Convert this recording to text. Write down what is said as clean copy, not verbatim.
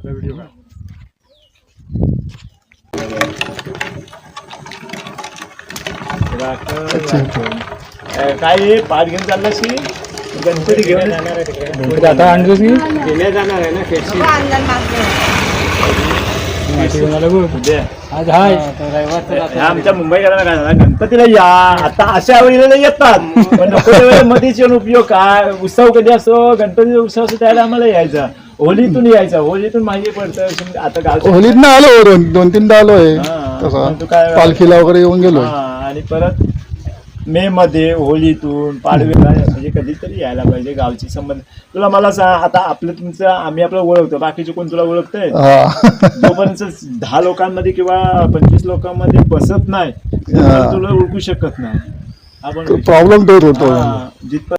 video काय पाठ घेऊन चाललाशी गणपती घेऊन जाणार आहे तिकडे आता आणलं की घेण्या जाणार आहे ना खेळशी आज हाय आमच्या मुंबईकरांना काय झालं गणपतीला या आता अशा वेळेला येतात पण नको त्या मध्येच येऊन उपयोग काय उत्सव कधी असतो गणपतीचा उत्सव असतो त्याला आम्हाला यायचा होलीतून यायचा होलीतून माहिती पडतं आता गाव होलीत ना आलो दोन तीनदा आलोय पालखीला वगैरे येऊन गेलो आणि परत मे मध्ये होलीतून पाडवेला म्हणजे कधीतरी यायला पाहिजे गावची संबंध तुला मला सांग आता आपलं तुमचं आम्ही आपलं ओळखतो बाकीचे कोण तुला ओळखतंय जोपर्यंत 10 लोकांमध्ये किंवा 25 लोकांमध्ये बसत नाही तुला ओळखू शकत नाही आपण प्रॉब्लेम तोच होतो जिथपर्यंत